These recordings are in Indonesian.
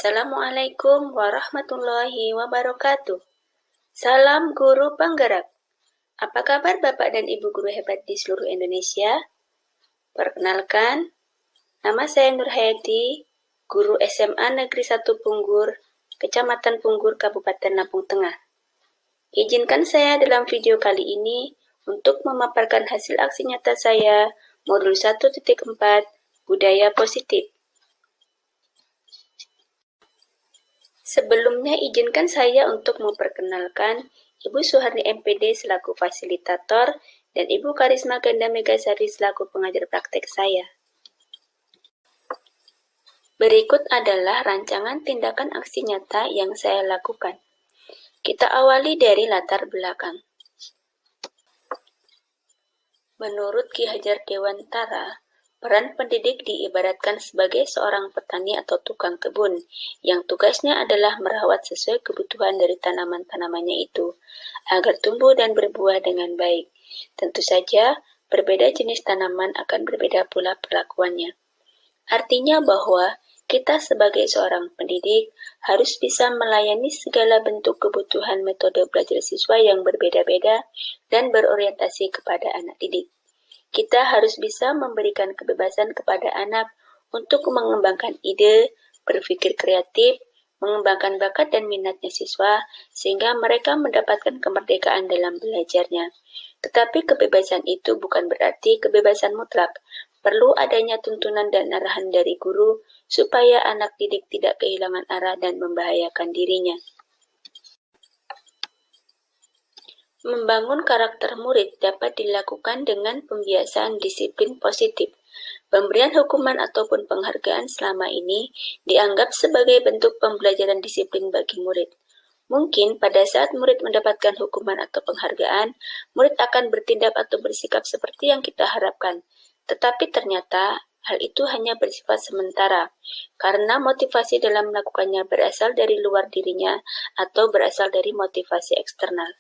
Assalamualaikum warahmatullahi wabarakatuh. Salam guru penggerak. Apa kabar Bapak dan Ibu guru hebat di seluruh Indonesia? Perkenalkan, nama saya Nur Hayati, guru SMA Negeri 1 Punggur, Kecamatan Punggur, Kabupaten Lampung Tengah. Izinkan saya dalam video kali ini untuk memaparkan hasil aksi nyata saya modul 1.4 Budaya Positif. Sebelumnya izinkan saya untuk memperkenalkan Ibu Suharni MPD selaku fasilitator dan Ibu Karisma Ganda Megasari selaku pengajar praktek saya. Berikut adalah rancangan tindakan aksi nyata yang saya lakukan. Kita awali dari latar belakang. Menurut Ki Hajar Dewantara, peran pendidik diibaratkan sebagai seorang petani atau tukang kebun yang tugasnya adalah merawat sesuai kebutuhan dari tanaman-tanamannya itu agar tumbuh dan berbuah dengan baik. Tentu saja, berbeda jenis tanaman akan berbeda pula perlakuannya. Artinya bahwa kita sebagai seorang pendidik harus bisa melayani segala bentuk kebutuhan metode belajar siswa yang berbeda-beda dan berorientasi kepada anak didik. Kita harus bisa memberikan kebebasan kepada anak untuk mengembangkan ide, berpikir kreatif, mengembangkan bakat dan minatnya siswa, sehingga mereka mendapatkan kemerdekaan dalam belajarnya. Tetapi kebebasan itu bukan berarti kebebasan mutlak. Perlu adanya tuntunan dan arahan dari guru, supaya anak didik tidak kehilangan arah dan membahayakan dirinya. Membangun karakter murid dapat dilakukan dengan pembiasaan disiplin positif. Pemberian hukuman ataupun penghargaan selama ini dianggap sebagai bentuk pembelajaran disiplin bagi murid. Mungkin pada saat murid mendapatkan hukuman atau penghargaan, murid akan bertindak atau bersikap seperti yang kita harapkan. Tetapi ternyata hal itu hanya bersifat sementara, karena motivasi dalam melakukannya berasal dari luar dirinya atau berasal dari motivasi eksternal.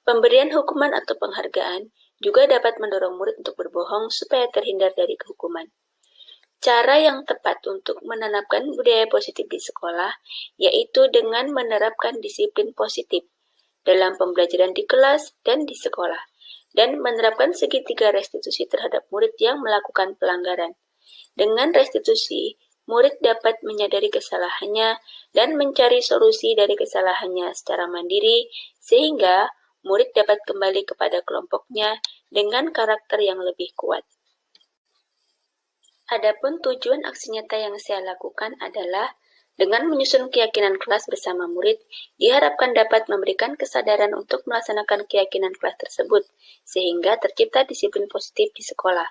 Pemberian hukuman atau penghargaan juga dapat mendorong murid untuk berbohong supaya terhindar dari kehukuman. Cara yang tepat untuk menanamkan budaya positif di sekolah yaitu dengan menerapkan disiplin positif dalam pembelajaran di kelas dan di sekolah, dan menerapkan segitiga restitusi terhadap murid yang melakukan pelanggaran. Dengan restitusi, murid dapat menyadari kesalahannya dan mencari solusi dari kesalahannya secara mandiri, sehingga murid dapat kembali kepada kelompoknya dengan karakter yang lebih kuat. Adapun tujuan aksi nyata yang saya lakukan adalah dengan menyusun keyakinan kelas bersama murid, diharapkan dapat memberikan kesadaran untuk melaksanakan keyakinan kelas tersebut, sehingga tercipta disiplin positif di sekolah.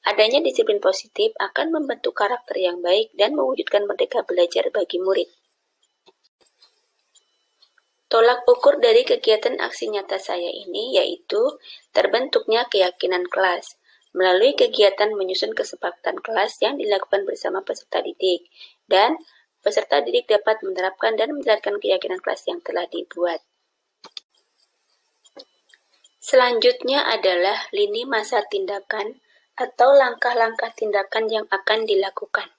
Adanya disiplin positif akan membentuk karakter yang baik dan mewujudkan merdeka belajar bagi murid. Tolak ukur dari kegiatan aksi nyata saya ini yaitu terbentuknya keyakinan kelas melalui kegiatan menyusun kesepakatan kelas yang dilakukan bersama peserta didik, dan peserta didik dapat menerapkan dan menjalankan keyakinan kelas yang telah dibuat. Selanjutnya adalah lini masa tindakan atau langkah-langkah tindakan yang akan dilakukan.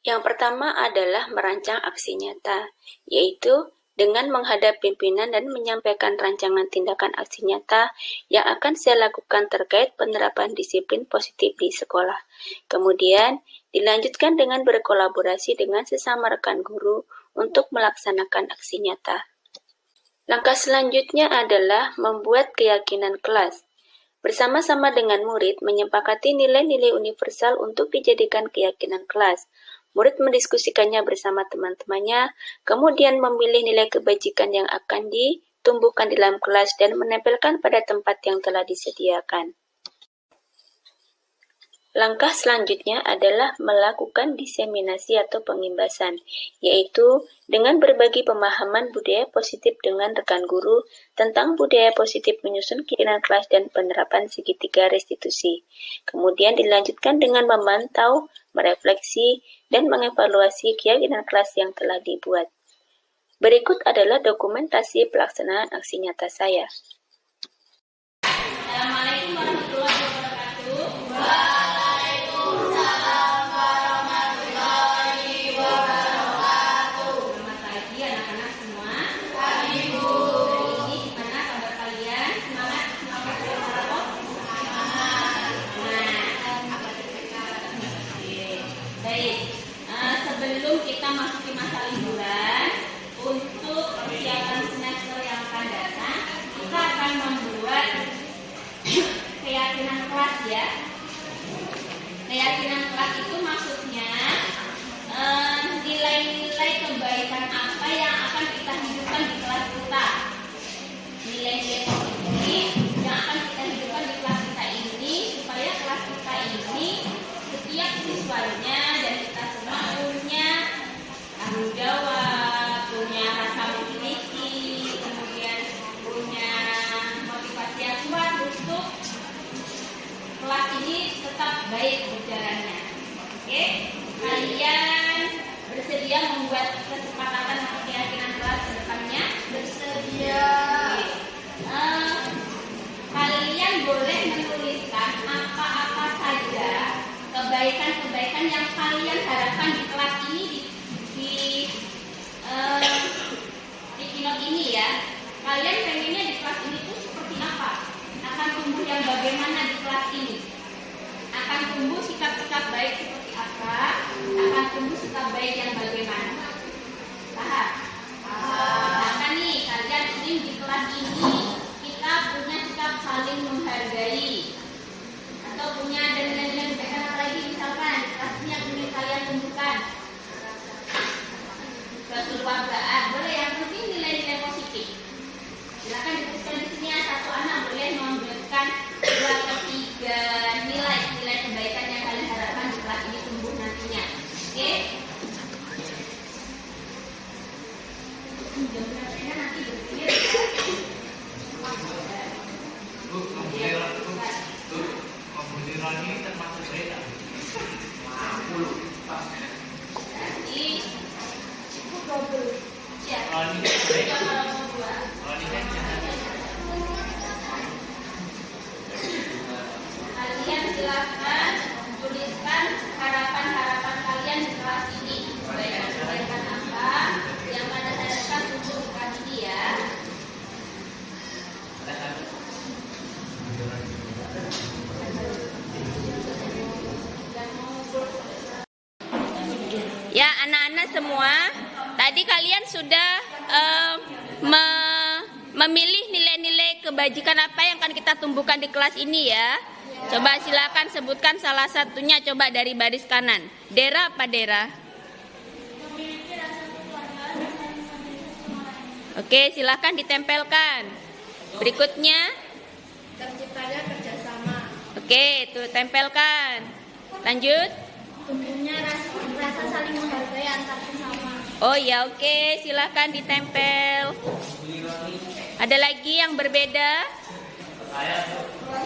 Yang pertama adalah merancang aksi nyata, yaitu dengan menghadap pimpinan dan menyampaikan rancangan tindakan aksi nyata yang akan saya lakukan terkait penerapan disiplin positif di sekolah. Kemudian, dilanjutkan dengan berkolaborasi dengan sesama rekan guru untuk melaksanakan aksi nyata. Langkah selanjutnya adalah membuat keyakinan kelas. Bersama-sama dengan murid menyepakati nilai-nilai universal untuk dijadikan keyakinan kelas. Murid mendiskusikannya bersama teman-temannya, kemudian memilih nilai kebajikan yang akan ditumbuhkan di dalam kelas dan menempelkan pada tempat yang telah disediakan. Langkah selanjutnya adalah melakukan diseminasi atau pengimbasan, yaitu dengan berbagi pemahaman budaya positif dengan rekan guru tentang budaya positif menyusun keyakinan kelas dan penerapan segitiga restitusi. Kemudian dilanjutkan dengan memantau, merefleksi, dan mengevaluasi keyakinan kelas yang telah dibuat. Berikut adalah dokumentasi pelaksanaan aksi nyata saya. Assalamualaikum warahmatullahi wabarakatuh. sebelum kita masuki masa liburan, untuk persiapan semester yang akan datang, kita akan membuat keyakinan kelas ya. Keyakinan kelas itu maksudnya nilai-nilai kebaikan apa yang akan kita hidupkan di kelas kita. Nilai-nilai positif yang akan kita hidupkan di kelas kita ini, supaya kelas kita ini setiap siswanya dan kita semua punya tanggung jawab, punya rasa memiliki, kemudian punya motivasi yang kuat untuk kelas ini tetap baik berjalannya. Oke, kalian bersedia membuat kesepakatan atau keyakinan kelas ke depannya? Bersedia. Kalian boleh menuliskan apa-apa saja kebaikan-kebaikan yang kalian harapkan di kelas ini di keynote ini ya. Kalian pengennya di kelas ini tuh seperti apa? Akan tumbuh yang bagaimana di kelas ini? Akan tumbuh sikap-sikap baik seperti apa? Akan tumbuh sikap baik yang bagaimana? Paham? Nah nih, kalian ingin di kelas ini kita punya sikap saling menghargai, atau punya dan kebaikan apa lagi, misalkan kelas ini yang ingin kalian tumbuhkan kekeluargaan, boleh, yang penting nilai-nilai positif. Silakan dituliskan di sini ya, satu anak boleh memberikan 2 atau 3 nilai kebaikan yang kalian harapkan di kelas ini tumbuh nantinya. Oke? Nanti berpikir Pembelian ini termasuk beda. Aku lupa. nanti siapa? Kalau ini kan beda. Kalau mau buat Kalau ini kan jangan. kalian silakan tuliskan harapan-harapan kalian di kelas ini. Kebaikan apa yang kalian harapkan untuk kelas ini ya. Ya anak-anak semua, tadi kalian sudah memilih nilai-nilai kebajikan apa yang akan kita tumbuhkan di kelas ini ya. Coba silakan sebutkan salah satunya, coba dari baris kanan. Dera apa Dera? Oke, silakan ditempelkan. Berikutnya. Terciptanya kerjasama. Oke, tuh tempelkan. Lanjut. Tumbuhnya rasa saling menghargai antar sesama. Oh ya, oke, silakan ditempel. Ada lagi yang berbeda?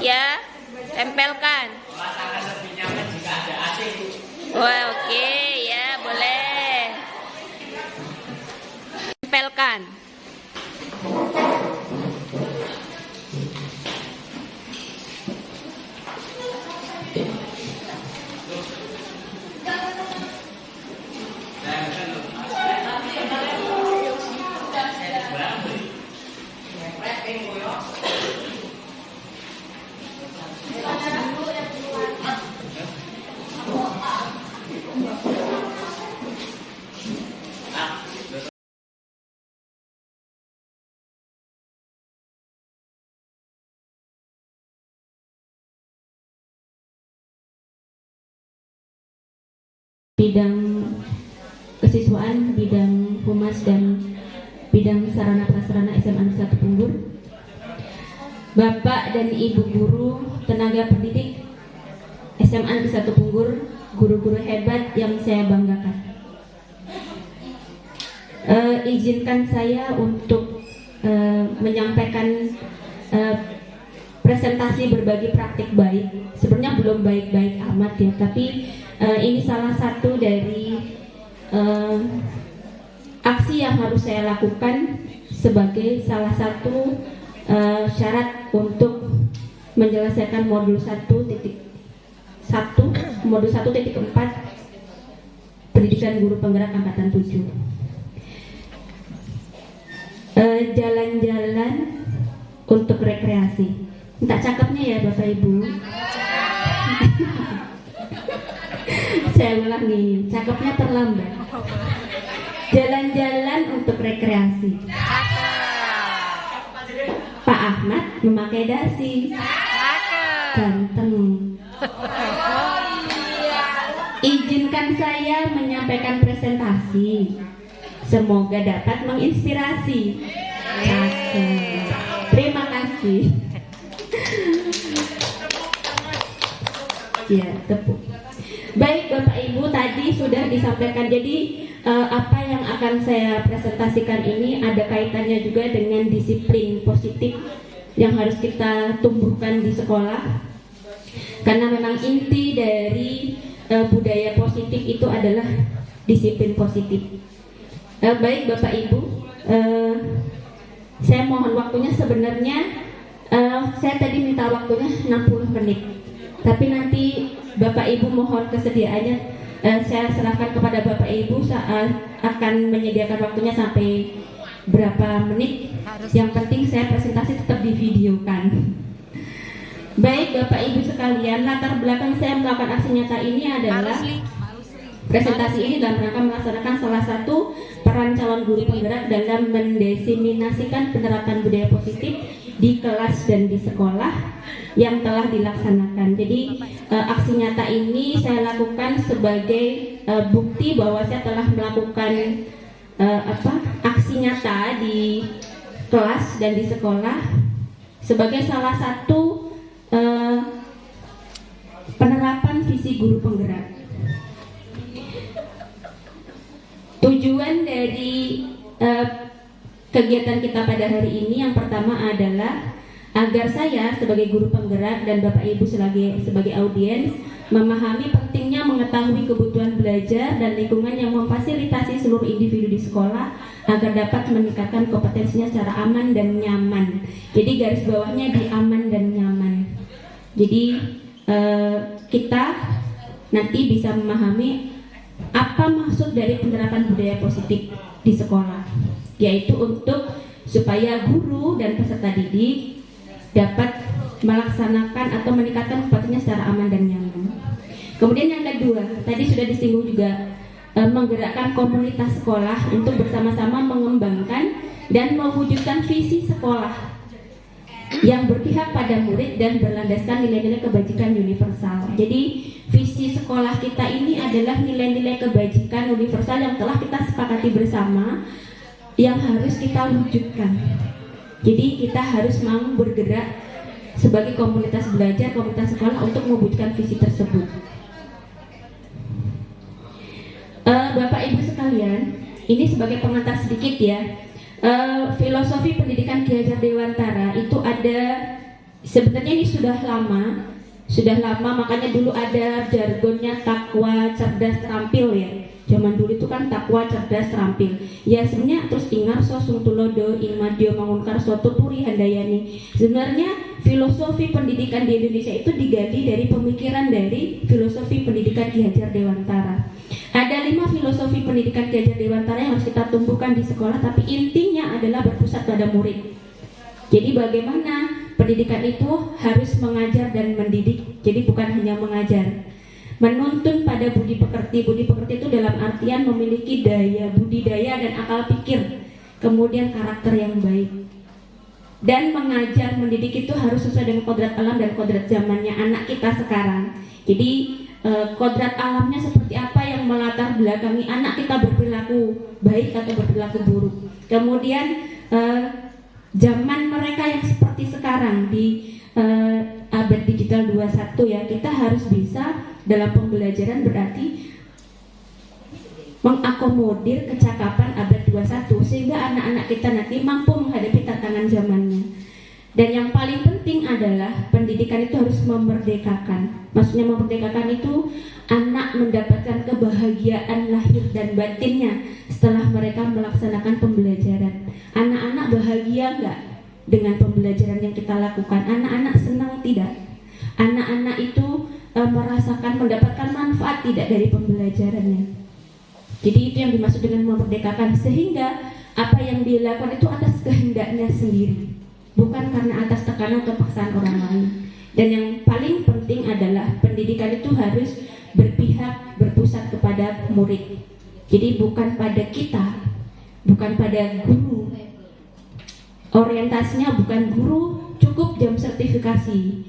Ya, tempelkan. Rasakan lebih nyaman jika ada AC. Oh, oke, ya, boleh. Tempelkan. Bidang kesiswaan, bidang humas dan bidang sarana prasarana SMA 1 Punggur, Bapak dan Ibu guru, tenaga pendidik SMA 1 Punggur, guru-guru hebat yang saya banggakan. Izinkan saya untuk menyampaikan presentasi berbagi praktik baik. Sebenarnya belum baik-baik amat ya, tapi ini salah satu dari aksi yang harus saya lakukan sebagai salah satu syarat untuk menyelesaikan modul 1.1 modul 1.4 pendidikan guru penggerak angkatan 7. Jalan-jalan untuk rekreasi. Minta cakepnya ya Bapak Ibu. Saya ulangi, cakepnya terlambat. Jalan-jalan untuk rekreasi. Pak Ahmad memakai dasi. Ganteng. Izinkan saya menyampaikan presentasi. Semoga dapat menginspirasi. Cakep. Terima kasih. Ya, tepuk. Baik Bapak Ibu, tadi sudah disampaikan. Jadi apa yang akan saya presentasikan ini ada kaitannya juga dengan disiplin positif yang harus kita tumbuhkan di sekolah. Karena memang inti dari budaya positif itu adalah disiplin positif. Baik Bapak Ibu, saya mohon waktunya. Sebenarnya saya tadi minta waktunya 60 menit. Tapi nanti Bapak Ibu mohon kesediaannya, saya serahkan kepada Bapak Ibu saat akan menyediakan waktunya sampai berapa menit. Yang penting saya presentasi tetap divideokan. Baik Bapak Ibu sekalian, latar belakang saya melakukan aksi nyata ini adalah presentasi ini dalam rangka melaksanakan salah satu peran calon guru penggerak dalam mendiseminasikan penerapan budaya positif di kelas dan di sekolah yang telah dilaksanakan. Jadi aksi nyata ini saya lakukan sebagai bukti bahwa saya telah melakukan aksi nyata di kelas dan di sekolah sebagai salah satu penerapan visi guru penggerak. Tujuan dari kegiatan kita pada hari ini yang pertama adalah agar saya sebagai guru penggerak dan Bapak Ibu sebagai audiens memahami pentingnya mengetahui kebutuhan belajar dan lingkungan yang memfasilitasi seluruh individu di sekolah agar dapat meningkatkan kompetensinya secara aman dan nyaman. Jadi garis bawahnya di aman dan nyaman. Jadi kita nanti bisa memahami apa maksud dari penerapan budaya positif di sekolah, yaitu untuk supaya guru dan peserta didik dapat melaksanakan atau meningkatkan kompetensinya secara aman dan nyaman. Kemudian yang kedua, tadi sudah disinggung juga, menggerakkan komunitas sekolah untuk bersama-sama mengembangkan dan mewujudkan visi sekolah yang berpihak pada murid dan berlandaskan nilai-nilai kebajikan universal. Jadi visi sekolah kita ini adalah nilai-nilai kebajikan universal yang telah kita sepakati bersama yang harus kita wujudkan. Jadi kita harus mau bergerak sebagai komunitas belajar, komunitas sekolah untuk mewujudkan visi tersebut. Bapak Ibu sekalian, ini sebagai pengantar sedikit ya. Filosofi pendidikan Ki Hajar Dewantara itu ada, sebenarnya ini sudah lama, makanya dulu ada jargonnya takwa, cerdas, terampil ya. Zaman dulu itu kan takwa, cerdas, terampil. Ya sebenarnya terus ingarso, sungtulodo, ingmadio, mangunkarso, tuturi, handayani. Sebenarnya filosofi pendidikan di Indonesia itu digali dari pemikiran dari filosofi pendidikan Ki Hajar Dewantara. Ada 5 filosofi pendidikan Ki Hajar Dewantara yang harus kita tumbuhkan di sekolah, tapi intinya adalah berpusat pada murid. Jadi bagaimana pendidikan itu harus mengajar dan mendidik. Jadi bukan hanya mengajar. Menuntun pada budi pekerti. Budi pekerti itu dalam artian memiliki daya, budidaya dan akal pikir. Kemudian karakter yang baik. Dan mengajar, mendidik itu harus sesuai dengan kodrat alam dan kodrat zamannya anak kita sekarang. Jadi kodrat alamnya seperti apa yang melatar belakangi anak kita berperilaku baik atau berperilaku buruk. Kemudian zaman mereka yang seperti sekarang di abad digital 21 ya, kita harus bisa dalam pembelajaran berarti mengakomodir kecakapan abad 21 sehingga anak-anak kita nanti mampu menghadapi tantangan zamannya. Dan yang paling penting adalah pendidikan itu harus memerdekakan. Maksudnya memerdekakan itu anak mendapatkan kebahagiaan lahir dan batinnya setelah mereka melaksanakan pembelajaran. Anak-anak bahagia enggak dengan pembelajaran yang kita lakukan? Anak-anak senang tidak? Anak-anak itu merasakan mendapatkan manfaat tidak dari pembelajarannya? Jadi itu yang dimaksud dengan memerdekakan, sehingga apa yang dilakukan itu atas kehendaknya sendiri, bukan karena atas tekanan atau paksaan orang lain. Dan yang paling penting adalah pendidikan itu harus berpihak, berpusat kepada murid. Jadi bukan pada kita, bukan pada guru. Orientasinya bukan guru cukup jam sertifikasi,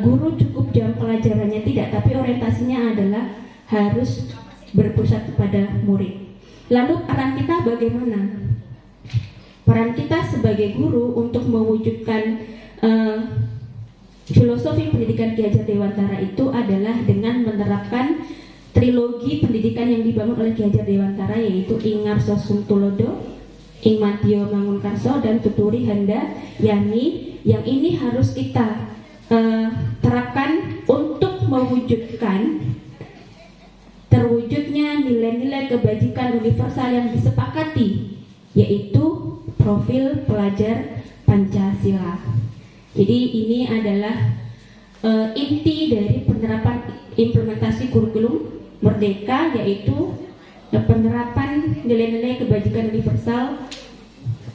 guru cukup jam pelajarannya, tidak, tapi orientasinya adalah harus berpusat kepada murid. Lalu peran kita bagaimana? Peran kita sebagai guru untuk mewujudkan filosofi pendidikan Ki Hajar Dewantara itu adalah dengan menerapkan trilogi pendidikan yang dibangun oleh Ki Hajar Dewantara, yaitu Ing Ngarso Sumtulodo, Ing Mantio Mangunkarso, dan Tuturi Handa Yani. Yang ini harus kita terapkan untuk mewujudkan terwujudnya nilai-nilai kebajikan universal yang disepakati, yaitu profil pelajar Pancasila. Jadi ini adalah inti dari penerapan implementasi kurikulum Merdeka, yaitu penerapan nilai-nilai kebajikan universal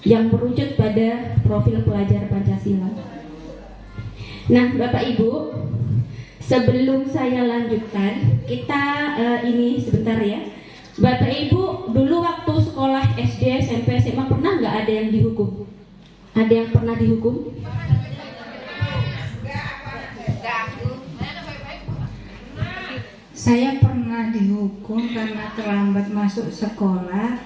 yang merujuk pada profil pelajar Pancasila. Nah, Bapak Ibu, sebelum saya lanjutkan, kita ini sebentar ya. Bapak Ibu, dulu waktu sekolah SD, SMP, SMA pernah nggak ada yang dihukum? Ada yang pernah dihukum? Saya pernah dihukum karena terlambat masuk sekolah.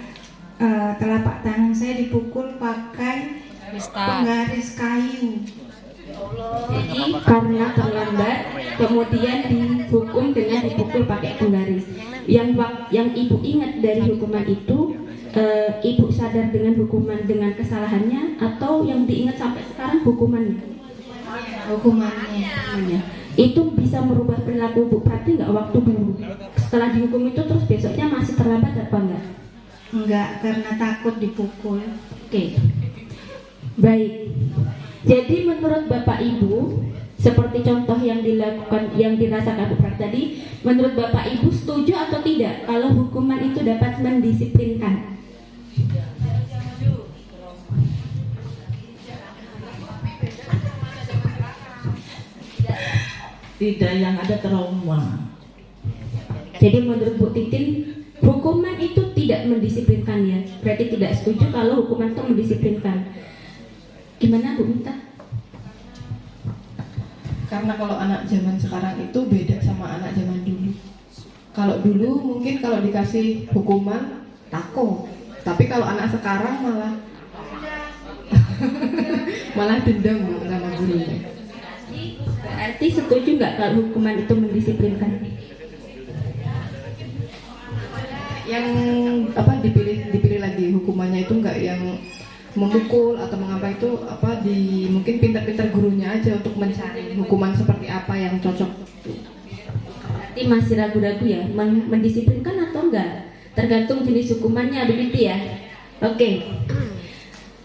Telapak tangan saya dipukul pakai penggaris kayu. Jadi karena terlambat, kemudian dihukum dengan dipukul pakai penggaris. Yang ibu ingat dari hukuman itu, ibu sadar dengan hukuman dengan kesalahannya, atau yang diingat sampai sekarang hukumannya? Hukumannya. Itu bisa merubah perilaku Bu Prati nggak waktu dulu? Setelah dihukum itu terus besoknya masih terlambat apa enggak? Enggak, karena takut dipukul. Oke. Baik. Jadi menurut Bapak Ibu, seperti contoh yang dilakukan, yang dirasakan Bu Prati tadi, menurut Bapak Ibu setuju atau tidak kalau hukuman itu dapat mendisiplinkan? Tidak, yang ada trauma. Jadi menurut Bu Titin, hukuman itu tidak mendisiplinkan ya? Berarti tidak setuju kalau hukuman itu mendisiplinkan. Gimana Bu Minta? Karena kalau anak zaman sekarang itu beda sama anak zaman dulu. Kalau dulu mungkin kalau dikasih hukuman takut, tapi kalau anak sekarang malah malah dendam Bu sama gurunya. Berarti setuju nggak kalau hukuman itu mendisiplinkan? Yang dipilih lagi hukumannya itu nggak yang memukul atau mengapa, itu mungkin pintar-pintar gurunya aja untuk mencari hukuman seperti apa yang cocok. Berarti masih ragu-ragu ya, mendisiplinkan atau enggak? Tergantung jenis hukumannya, begitu ya? Oke.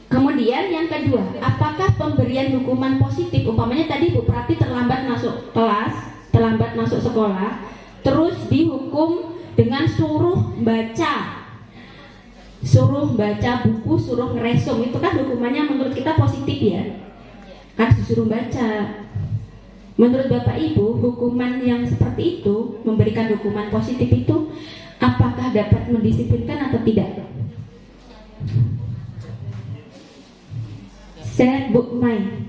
Kemudian yang kedua, apakah pemberian hukuman positif, umpamanya tadi Bu Prati terlambat masuk kelas, terlambat masuk sekolah, terus dihukum dengan suruh baca buku, suruh ngeresum, itu kan hukumannya menurut kita positif ya, kan disuruh baca. Menurut Bapak Ibu, hukuman yang seperti itu, memberikan hukuman positif itu, apakah dapat mendisiplinkan atau tidak? Saya Bu Mai,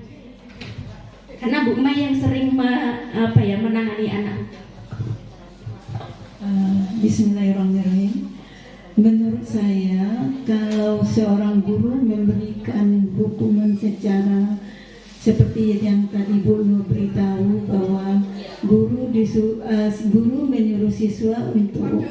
karena Bu Mai yang sering menangani anak. Bismillahirrahmanirrahim. Menurut saya, kalau seorang guru memberikan hukuman secara seperti yang tadi Bu Nur beritahu, bahwa guru menyuruh siswa untuk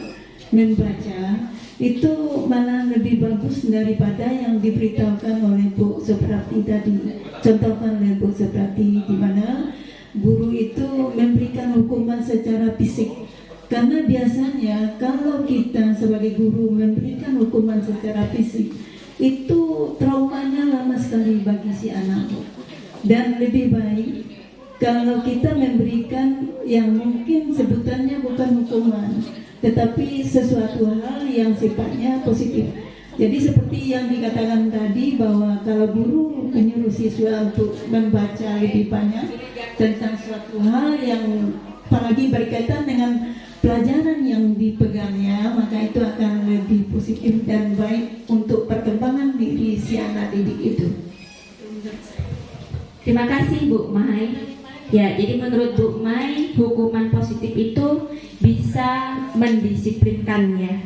membaca, itu malah lebih bagus daripada yang diberitahukan oleh Bu Suprati tadi. Contohkan oleh Bu Suprati, di mana guru itu memberikan hukuman secara fisik. Karena biasanya kalau kita sebagai guru memberikan hukuman secara fisik, itu traumanya lama sekali bagi si anak. Dan lebih baik kalau kita memberikan yang mungkin sebutannya bukan hukuman, tetapi sesuatu hal yang sifatnya positif. Jadi seperti yang dikatakan tadi, bahwa kalau guru menyuruh siswa untuk membaca lebih banyak tentang suatu hal yang apalagi berkaitan dengan pelajaran yang dipegangnya, maka itu akan lebih positif dan baik untuk perkembangan diri si anak didik itu. Terima kasih Bu Mai. Ya, jadi menurut Bu Mai, hukuman positif itu bisa mendisiplinkan ya.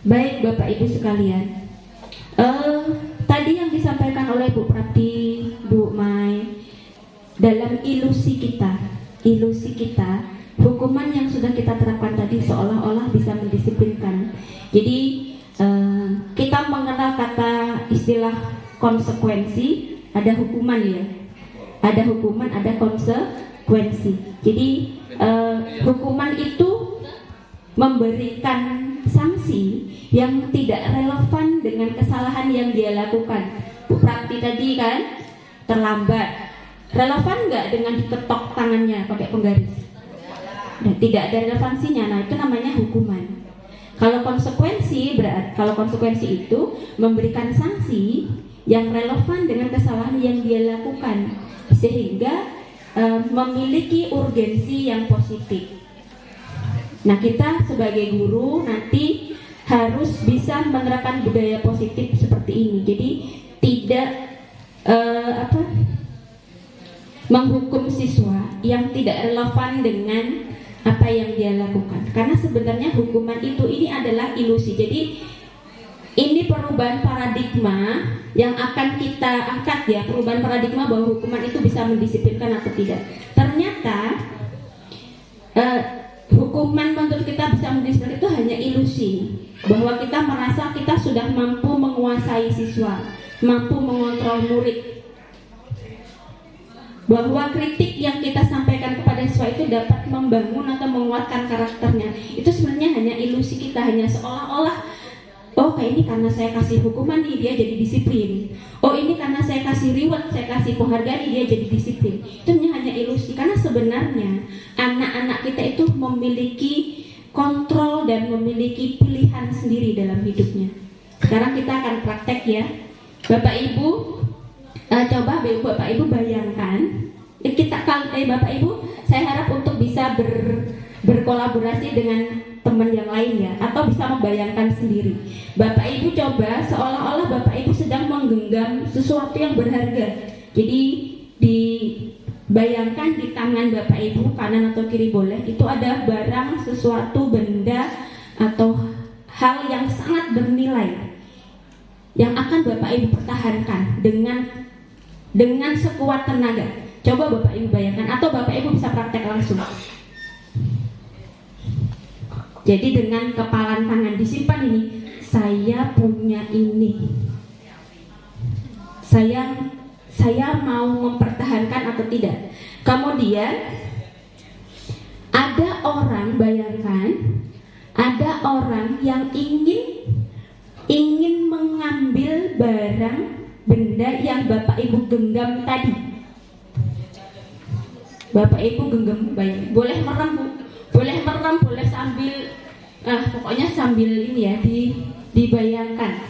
Baik Bapak Ibu sekalian, tadi yang disampaikan oleh Bu Prati, Bu Mai, dalam ilusi kita, hukuman yang sudah kita terapkan tadi seolah-olah bisa mendisiplinkan. Jadi kita mengenal kata istilah konsekuensi, ada hukuman ya. Ada hukuman, ada konsekuensi. Jadi hukuman itu memberikan sanksi yang tidak relevan dengan kesalahan yang dia lakukan. Bu Prati tadi kan terlambat, relevan nggak dengan diketok tangannya pakai penggaris? Nah, tidak ada relevansinya. Nah, itu namanya hukuman. Kalau konsekuensi itu memberikan sanksi yang relevan dengan kesalahan yang dia lakukan, sehingga memiliki urgensi yang positif. Nah, kita sebagai guru nanti harus bisa menerapkan budaya positif seperti ini. Jadi tidak menghukum siswa yang tidak relevan dengan apa yang dia lakukan. Karena sebenarnya hukuman ini adalah ilusi. Jadi ini perubahan paradigma yang akan kita angkat ya, perubahan paradigma bahwa hukuman itu bisa mendisiplinkan atau tidak. Ternyata hukuman menurut kita bisa mendisiplinkan itu hanya ilusi, bahwa kita merasa kita sudah mampu menguasai siswa, mampu mengontrol murid, bahwa kritik yang kita sampaikan kepada siswa itu dapat membangun atau menguatkan karakternya. Itu sebenarnya hanya ilusi kita, hanya seolah-olah oh ini karena saya kasih hukuman nih dia jadi disiplin. Oh ini karena saya kasih reward, saya kasih penghargaan nih dia jadi disiplin. Itu hanya ilusi, karena sebenarnya anak-anak kita itu memiliki kontrol dan memiliki pilihan sendiri dalam hidupnya. Sekarang kita akan praktek ya. Bapak Ibu, coba Bapak Ibu bayangkan. Bapak Ibu, saya harap untuk bisa berkolaborasi dengan teman yang lain ya, atau bisa membayangkan sendiri. Bapak Ibu coba seolah-olah Bapak Ibu sedang menggenggam sesuatu yang berharga. Jadi dibayangkan di tangan Bapak Ibu, kanan atau kiri boleh, itu ada barang, sesuatu, benda atau hal yang sangat bernilai yang akan Bapak Ibu pertahankan dengan sekuat tenaga. Coba Bapak Ibu bayangkan, atau Bapak Ibu bisa praktek langsung. Jadi dengan kepalan tangan disimpan ini, saya punya ini. Saya mau mempertahankan atau tidak. Kemudian ada orang, bayangkan, ada orang yang ingin mengambil barang benda yang Bapak Ibu genggam tadi. Bapak Ibu genggam, boleh merem Bu. Boleh merem, boleh sambil pokoknya sambil ini ya, dibayangkan.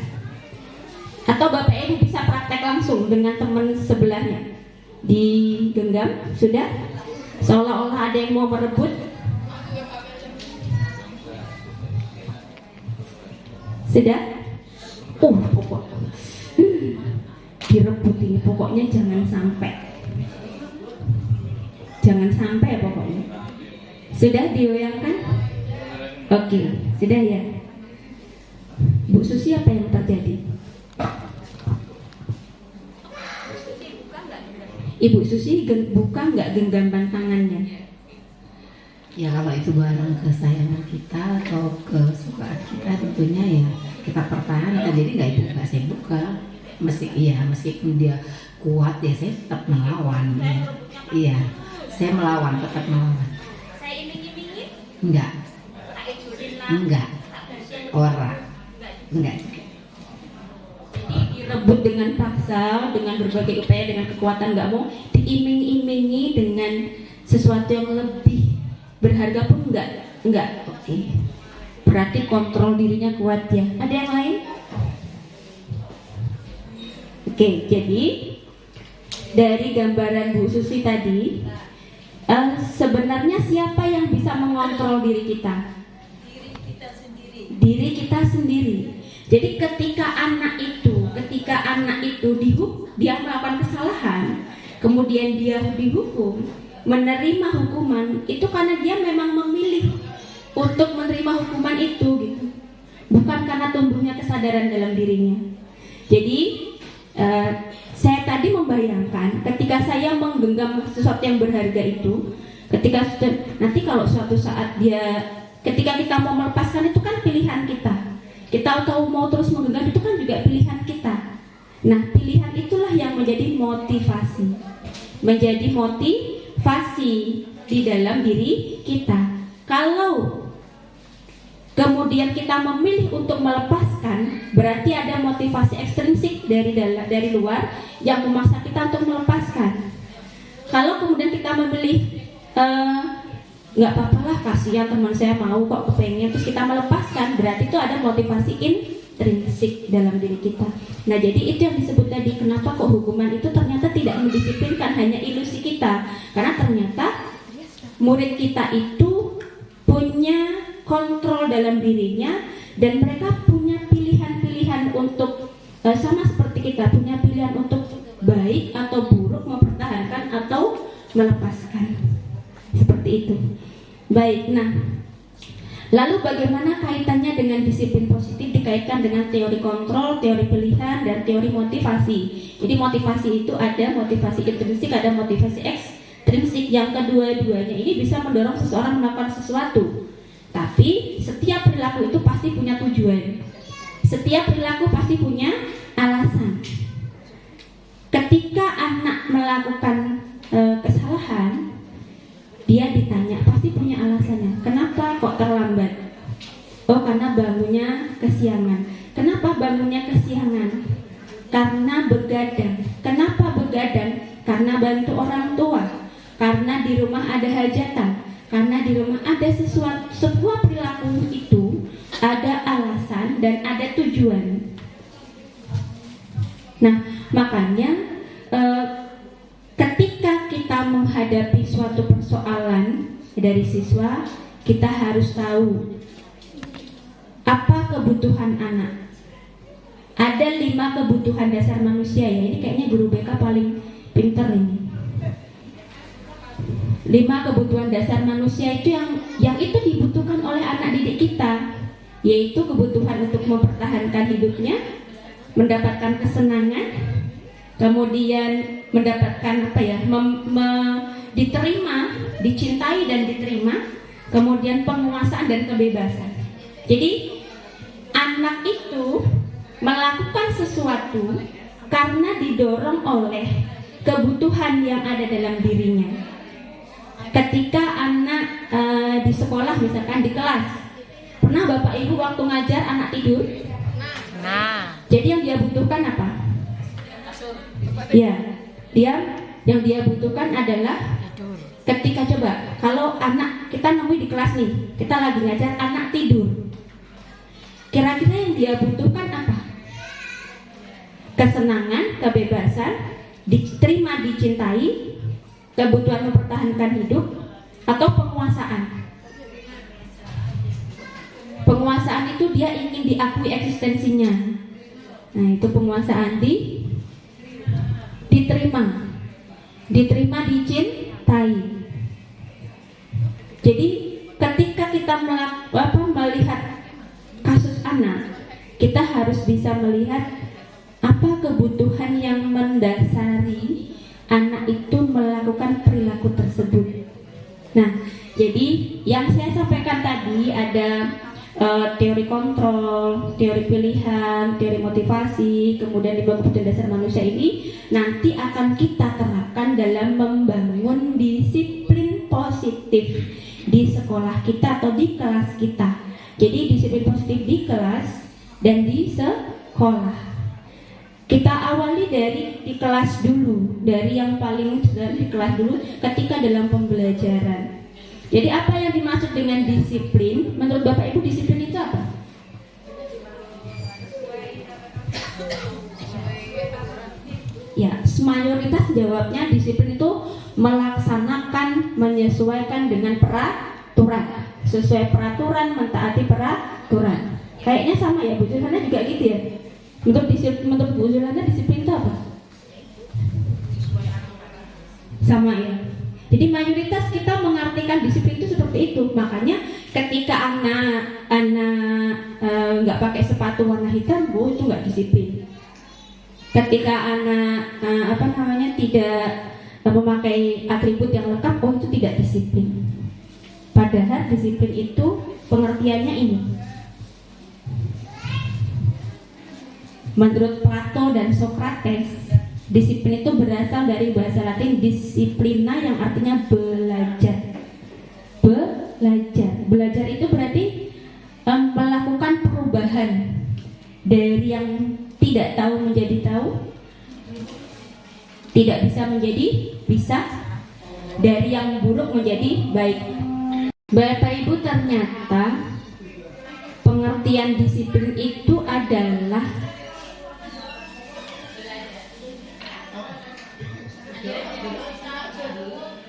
Atau Bapak Ibu bisa praktek langsung dengan teman sebelahnya. Digenggam, sudah? Seolah-olah ada yang mau merebut. Sudah? Pokok direbut ini, pokoknya jangan sampai pokoknya. Sudah dibayangkan? Oke, sudah ya. Bu Susi, apa yang terjadi? Ibu Susi buka nggak genggaman tangannya? Ya kalau itu barang kesayangan kita atau kesukaan kita, tentunya ya kita pertahankan. Jadi nggak saya buka. Meskipun dia kuat ya saya tetap melawan. Iya, saya melawan, tetap melawan. Saya iming-imingi? Enggak. Enggak. Orang. Enggak. Jadi direbut dengan paksa, dengan berbagai upaya, dengan kekuatan, nggak mau, diiming-imingi dengan sesuatu yang lebih berharga pun enggak. Oke. Berarti kontrol dirinya kuat ya. Ada yang lain? Oke, jadi dari gambaran Bu Susi tadi, Sebenarnya siapa yang bisa mengontrol diri kita? Diri kita sendiri. Jadi ketika anak itu dia melakukan kesalahan, kemudian dia dihukum, menerima hukuman, itu karena dia memang memilih untuk menerima hukuman itu gitu. Bukan karena tumbuhnya kesadaran dalam dirinya. Jadi saya tadi membayangkan ketika saya menggenggam sesuatu yang berharga itu, ketika nanti kalau suatu saat ketika kita mau melepaskan itu kan pilihan kita. Kita tahu mau terus menggenggam itu kan juga pilihan kita. Nah, pilihan itulah yang menjadi motivasi. Menjadi motivasi di dalam diri kita. Kalau kemudian kita memilih untuk melepaskan, berarti ada motivasi ekstrinsik dari luar yang memaksa kita untuk melepaskan. Kalau kemudian kita memilih nggak apa-apa lah, kasihan teman saya mau kok kepengen, terus kita melepaskan, berarti itu ada motivasi intrinsik dalam diri kita. Nah, jadi itu yang disebut tadi, kenapa kok hukuman itu ternyata tidak mendisiplinkan, hanya ilusi kita. Karena ternyata murid kita itu punya kontrol dalam dirinya, dan mereka punya pilihan-pilihan untuk sama seperti kita, punya pilihan untuk baik atau buruk, mempertahankan atau melepaskan. Seperti itu. Baik, nah lalu bagaimana kaitannya dengan disiplin positif? Dikaitkan dengan teori kontrol, teori pilihan, dan teori motivasi. Jadi motivasi itu ada motivasi intrinsik, ada motivasi ekstrinsik. Yang kedua-duanya ini bisa mendorong seseorang melakukan sesuatu. Tapi setiap perilaku itu pasti punya tujuan. Setiap perilaku pasti punya alasan. Ketika anak melakukan kesalahan, dia ditanya, pasti punya alasannya. Kenapa kok terlambat? Oh, karena bangunnya kesiangan. Kenapa bangunnya kesiangan? Karena begadang. Kenapa begadang? Karena bantu orang tua. Karena di rumah ada hajatan. Karena di rumah ada sesuatu. Sebuah perilaku itu ada alasan dan ada tujuan. Nah, makanya ketika kita menghadapi suatu persoalan dari siswa, kita harus tahu apa kebutuhan anak. Ada 5 kebutuhan dasar manusia ya. Ini kayaknya guru BK paling pinter ini. 5 kebutuhan dasar manusia itu yang itu dibutuhkan oleh anak didik kita, yaitu kebutuhan untuk mempertahankan hidupnya, mendapatkan kesenangan, kemudian mendapatkan diterima, dicintai dan diterima, kemudian penguasaan dan kebebasan. Jadi anak itu melakukan sesuatu karena didorong oleh kebutuhan yang ada dalam dirinya. Ketika anak di sekolah, misalkan di kelas, pernah Bapak Ibu waktu ngajar anak tidur? Nah. Jadi yang dia butuhkan apa? Ya, yang dia butuhkan adalah ketika coba kalau anak kita nemui di kelas nih, kita lagi ngajar anak tidur, kira-kira yang dia butuhkan apa? Kesenangan, kebebasan, diterima, dicintai, kebutuhan mempertahankan hidup, atau penguasaan? Penguasaan itu dia ingin diakui eksistensinya. Nah, itu penguasaan diterima, dicintai. Jadi ketika kita melihat kasus anak, kita harus bisa melihat apa kebutuhan yang mendasari anak itu melakukan perilaku tersebut. Nah, jadi yang saya sampaikan tadi ada teori kontrol, teori pilihan, teori motivasi, kemudian 5 kebutuhan dasar manusia ini nanti akan kita terapkan dalam membangun disiplin positif di sekolah kita atau di kelas kita. Jadi disiplin positif di kelas dan di sekolah. Kita awali di kelas dulu, dari yang paling dari kelas dulu ketika dalam pembelajaran. Jadi apa yang dimaksud dengan disiplin? Menurut Bapak Ibu, disiplin itu apa? Ya, mayoritas jawabnya disiplin itu melaksanakan, menyesuaikan dengan peraturan, sesuai peraturan, mentaati peraturan. Kayaknya sama ya, Bu Zulhana juga gitu ya. Menurut Bu Zulhana disiplin itu apa? Sama ya. Jadi mayoritas kita mengartikan disiplin itu seperti itu. Makanya ketika anak nggak pakai sepatu warna hitam, Bu, itu nggak disiplin. Ketika anak tidak memakai atribut yang lengkap, oh itu tidak disiplin. Padahal disiplin itu pengertiannya ini. Menurut Plato dan Socrates, disiplin itu berasal dari bahasa Latin disciplina yang artinya belajar. Belajar itu berarti melakukan perubahan dari yang tidak tahu menjadi tahu, tidak bisa menjadi bisa, dari yang buruk menjadi baik. Bapak Ibu, ternyata pengertian disiplin itu adalah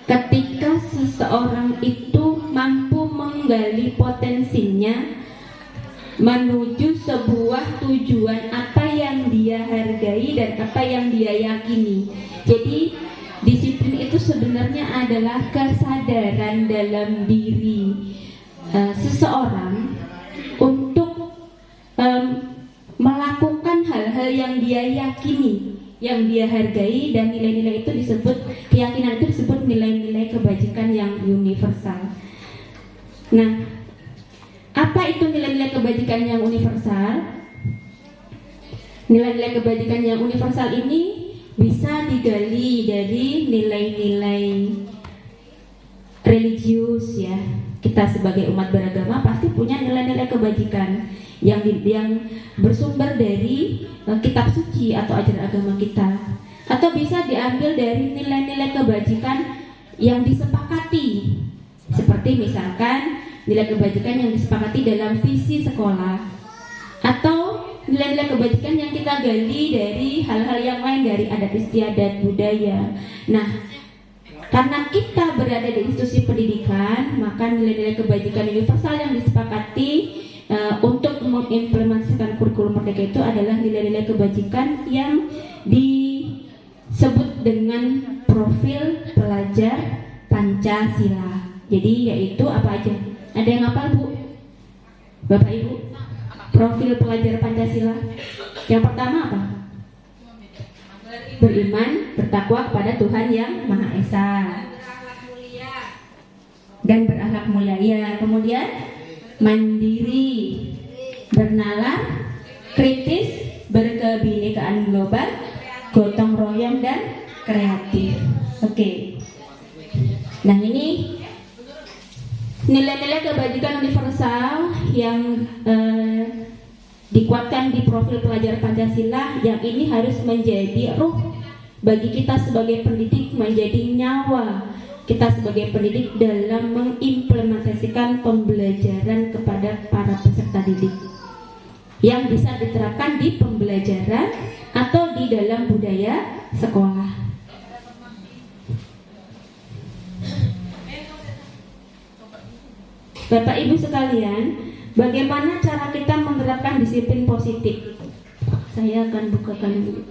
ketika seseorang itu mampu menggali potensinya menuju sebuah tujuan apa yang dia hargai dan apa yang dia yakini. Jadi disiplin itu sebenarnya adalah kesadaran dalam diri seseorang untuk melakukan hal-hal yang dia yakini, yang dia hargai, dan nilai-nilai itu disebut, keyakinan itu disebut nilai-nilai kebajikan yang universal. Nah, apa itu nilai-nilai kebajikan yang universal? Nilai-nilai kebajikan yang universal ini bisa digali dari nilai-nilai religius ya. Kita sebagai umat beragama pasti punya nilai-nilai kebajikan yang bersumber dari kitab suci atau ajaran agama kita, atau bisa diambil dari nilai-nilai kebajikan yang disepakati, seperti misalkan nilai kebajikan yang disepakati dalam visi sekolah, atau nilai-nilai kebajikan yang kita gali dari hal-hal yang lain, dari adat istiadat budaya. Nah, karena kita berada di institusi pendidikan, maka nilai-nilai kebajikan universal yang disepakati untuk mengimplementasikan kurikulum merdeka itu adalah nilai-nilai kebajikan yang disebut dengan profil pelajar Pancasila. Jadi yaitu apa aja? Ada yang hafal, Bu? Bapak Ibu? Profil pelajar Pancasila. Yang pertama apa? Beriman, bertakwa kepada Tuhan yang Maha Esa dan berakhlak mulia. Ya, kemudian mandiri, bernalar, kritis, berkebinekaan global, gotong royong, dan kreatif. Oke. Nah, ini nilai-nilai kebajikan universal yang dikuatkan di profil pelajar Pancasila, yang ini harus menjadi ruh bagi kita sebagai pendidik, menjadi nyawa kita sebagai pendidik dalam mengimplementasikan pembelajaran kepada para peserta didik, yang bisa diterapkan di pembelajaran atau di dalam budaya sekolah. Bapak Ibu sekalian, bagaimana cara kita menerapkan disiplin positif? Saya akan bukakan dulu.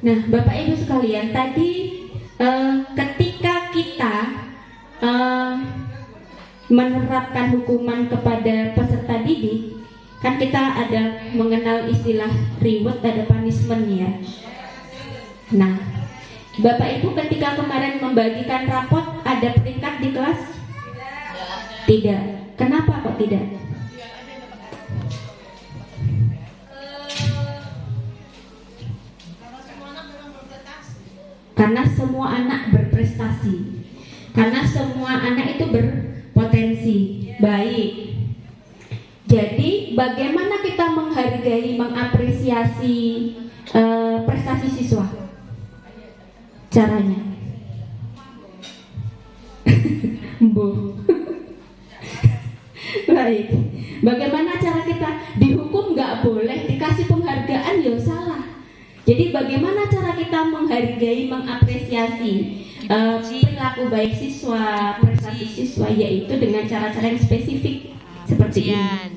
Nah, Bapak Ibu sekalian, tadi ketika kita menerapkan hukuman kepada peserta didik, kan kita ada mengenal istilah reward, ada punishment ya. Nah, Bapak Ibu ketika kemarin membagikan rapot, ada peringkat di kelas? Tidak. Kenapa kok tidak? Karena semua anak berprestasi, karena semua anak itu berpotensi baik. Jadi bagaimana kita menghargai, mengapresiasi prestasi siswa? caranya? Bu. Baik. Bagaimana cara kita dihukum nggak boleh, dikasih penghargaan ya salah. Jadi bagaimana cara kita menghargai, mengapresiasi perilaku baik siswa, prestasi siswa, yaitu dengan cara-cara yang spesifik seperti ini.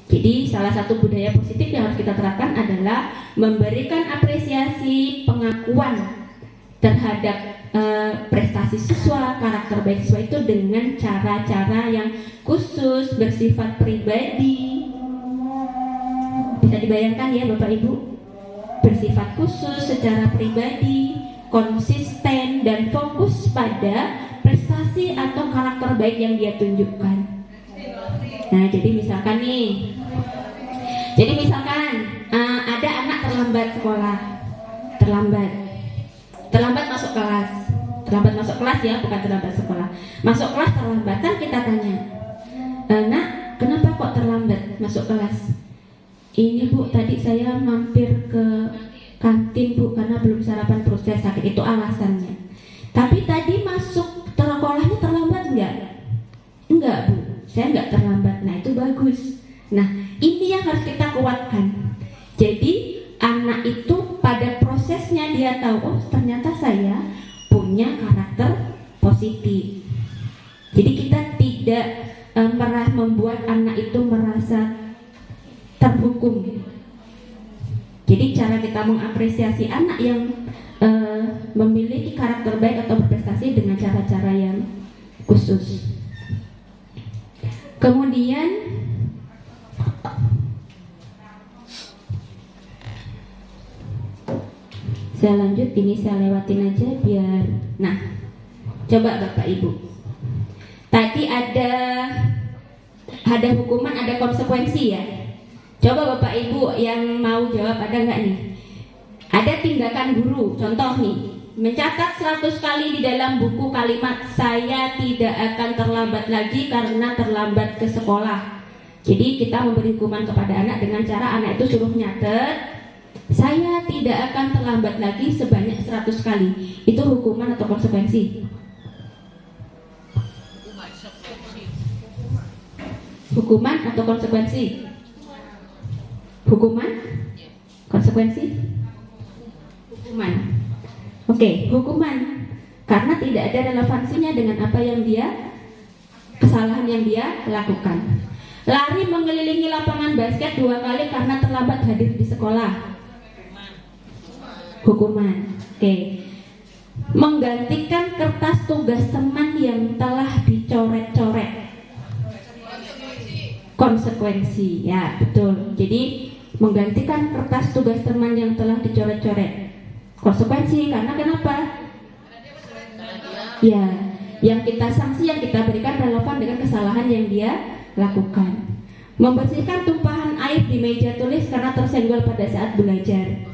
Jadi salah satu budaya positif yang harus kita terapkan adalah memberikan apresiasi, pengakuan terhadap prestasi siswa, karakter baik siswa itu dengan cara-cara yang khusus, bersifat pribadi. Bisa dibayangkan ya Bapak Ibu, bersifat khusus, secara pribadi, konsisten, dan fokus pada prestasi atau karakter baik yang dia tunjukkan. Nah, jadi misalkan ada anak terlambat sekolah, terlambat masuk kelas ya, bukan terlambat sekolah, masuk kelas terlambat. Kan kita tanya, nak, kenapa kok terlambat masuk kelas? Ini Bu, tadi saya mampir ke kantin Bu, karena belum sarapan perut saya sakit, itu alasannya. Tapi tadi masuk sekolahnya terlambat enggak? Enggak Bu, saya enggak terlambat. Nah itu bagus. Nah ini yang harus kita kuatkan. Jadi anak itu pada prosesnya dia tahu, oh ternyata saya punya karakter positif. Jadi kita tidak membuat anak itu merasa terhukum. Jadi cara kita mengapresiasi anak yang memiliki karakter baik atau berprestasi dengan cara-cara yang khusus. Kemudian saya lanjut, ini saya lewatin aja biar. Nah, coba Bapak Ibu. Tadi ada hukuman, ada konsekuensi ya. Coba Bapak Ibu yang mau jawab, ada nggak nih? Ada tindakan guru, contoh nih, mencatat 100 kali di dalam buku kalimat saya tidak akan terlambat lagi karena terlambat ke sekolah. Jadi kita memberi hukuman kepada anak dengan cara anak itu suruh nyatet, saya tidak akan terlambat lagi sebanyak 100 kali. Itu hukuman atau konsekuensi? Hukuman atau konsekuensi? Hukuman? Konsekuensi? Hukuman. Oke, hukuman. Karena tidak ada relevansinya dengan apa yang kesalahan yang dia lakukan. Lari mengelilingi lapangan basket 2 kali karena terlambat hadir di sekolah. Hukuman. Oke. Menggantikan kertas tugas teman yang telah dicoret-coret. Konsekuensi. Ya, betul. Jadi menggantikan kertas tugas teman yang telah dicoret-coret. Konsekuensi, karena kenapa? Ya, yang kita sanksi, yang kita berikan relevan dengan kesalahan yang dia lakukan. Membersihkan tumpahan air di meja tulis karena tersenggol pada saat belajar.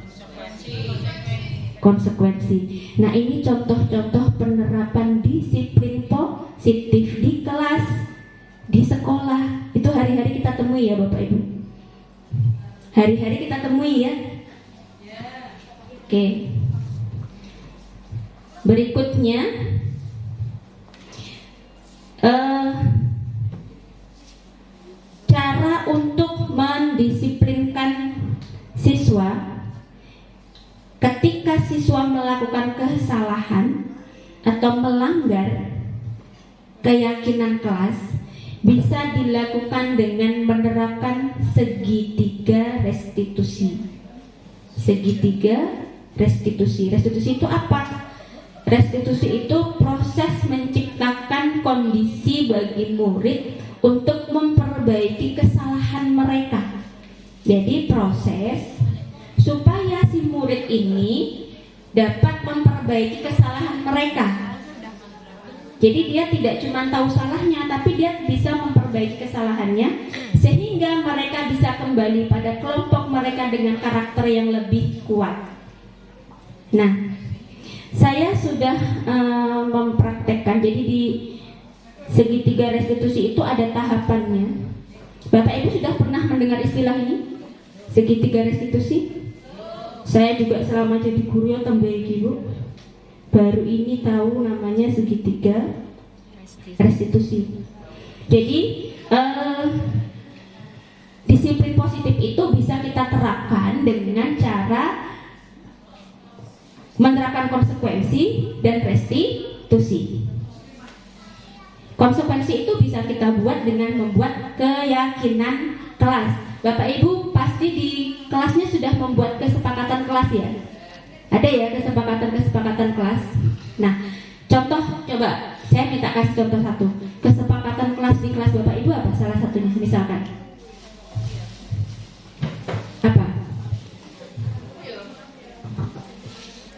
Konsekuensi. Nah, ini contoh-contoh penerapan disiplin positif di kelas, di sekolah. Itu hari-hari kita temui ya Bapak Ibu. Hari-hari kita temui ya. Oke. Berikutnya cara untuk mendisiplinkan siswa ketika siswa melakukan kesalahan atau melanggar keyakinan kelas bisa dilakukan dengan menerapkan segitiga restitusi. Segitiga restitusi. Restitusi itu apa? Restitusi itu proses menciptakan kondisi bagi murid untuk memperbaiki kesalahan mereka. Jadi proses supaya si murid ini dapat memperbaiki kesalahan mereka. Jadi dia tidak cuma tahu salahnya, tapi dia bisa memperbaiki kesalahannya sehingga mereka bisa kembali pada kelompok mereka dengan karakter yang lebih kuat. Nah, saya sudah mempraktekkan. Jadi di segitiga restitusi itu ada tahapannya. Bapak Ibu sudah pernah mendengar istilah ini? Segitiga restitusi? Saya juga selama jadi guru ya tambah Bu. baru ini tahu namanya segitiga restitusi. Jadi disiplin positif itu bisa kita terapkan dengan cara menerapkan konsekuensi dan restitusi. Konsekuensi itu bisa kita buat dengan membuat keyakinan kelas. Bapak Ibu pasti di kelasnya sudah membuat kesepakatan kelas ya? Ada ya kesepakatan kelas? Nah, contoh coba saya minta kasih contoh satu. Kesepakatan kelas di kelas Bapak Ibu apa salah satunya misalkan? Apa?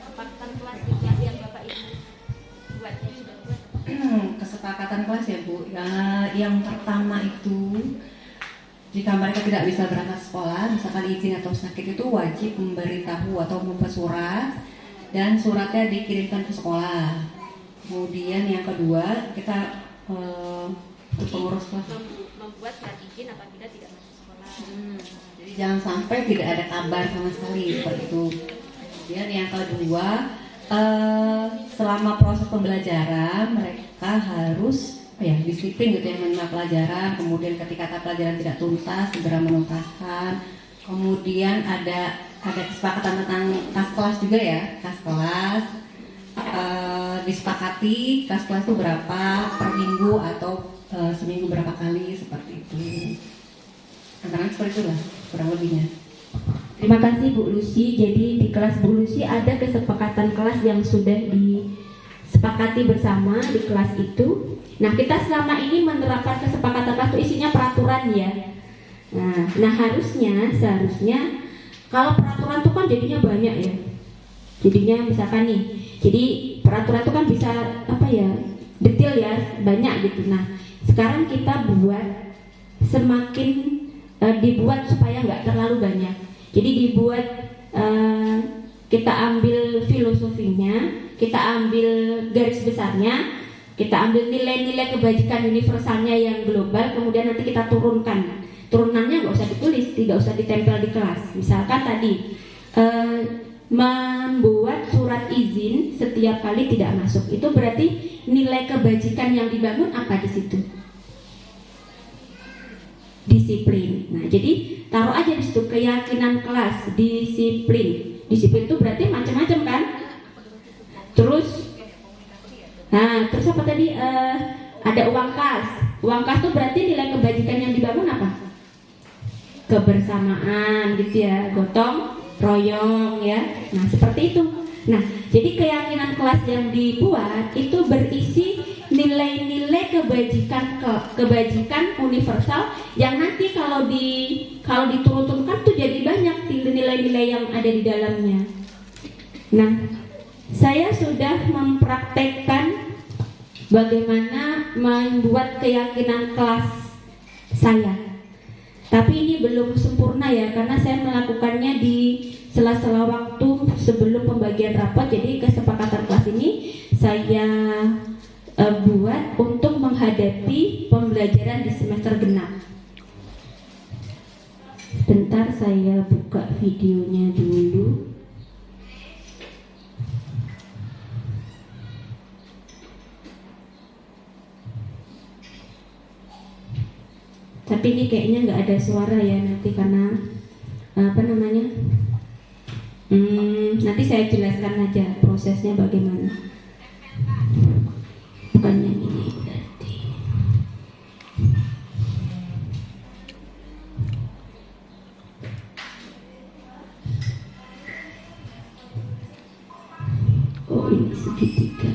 Kesepakatan kelas di kelas yang Bapak Ibu buatnya sudah buat. Kesepakatan kelas ya Bu. Ya, yang pertama itu jika mereka tidak bisa berangkat sekolah, misalkan izin atau sakit, itu wajib memberitahu atau membuat surat dan suratnya dikirimkan ke sekolah. Kemudian yang kedua kita untuk pengurus kelas Membuat surat izin apabila tidak masuk sekolah. Jadi jangan sampai tidak ada kabar sama sekali seperti itu. Kemudian yang kedua selama proses pembelajaran mereka harus disiplin gitu ya, menerima pelajaran. Kemudian ketika pelajaran tidak tuntas segera menuntaskan. Kemudian ada kesepakatan tentang kas kelas juga ya, kas kelas disepakati kas kelas itu berapa per minggu atau seminggu berapa kali, seperti itu. Antara seperti itulah kurang lebihnya. Terima kasih Bu Lucy. Jadi di kelas Bu Lucy ada kesepakatan kelas yang sudah disepakati bersama di kelas itu. Nah, kita selama ini menerapkan kesepakatan kelas itu isinya peraturan ya. Nah seharusnya kalau peraturan itu kan jadinya banyak ya. Jadinya misalkan nih, jadi peraturan itu kan bisa detail ya, banyak gitu. Nah, sekarang kita buat semakin dibuat supaya nggak terlalu banyak. Jadi dibuat kita ambil filosofinya, kita ambil garis besarnya, kita ambil nilai-nilai kebajikan universalnya yang global, kemudian nanti kita turunkan. Turunannya nggak usah ditulis, tidak usah ditempel di kelas. Misalkan tadi membuat surat izin setiap kali tidak masuk, itu berarti nilai kebajikan yang dibangun apa di situ? Disiplin. Nah, jadi taruh aja di situ keyakinan kelas, disiplin. Disiplin itu berarti macam-macam kan? Terus apa tadi? Ada uang kas. Uang kas itu berarti nilai kebajikan yang dibangun apa? Kebersamaan gitu ya, gotong royong ya. Nah, seperti itu. Nah, jadi keyakinan kelas yang dibuat itu berisi nilai-nilai kebajikan universal yang nanti kalau diturunkan tuh jadi banyak nilai-nilai yang ada di dalamnya. Nah, saya sudah mempraktekkan bagaimana membuat keyakinan kelas saya. Tapi ini belum sempurna ya, karena saya melakukannya di sela-sela waktu sebelum pembagian rapat. Jadi kesepakatan kelas ini saya buat untuk menghadapi pembelajaran di semester genap. Bentar saya buka videonya dulu. Tapi ini kayaknya nggak ada suara ya nanti karena nanti saya jelaskan aja prosesnya bagaimana. Bukan yang ini berarti. Oh, ini segitiga.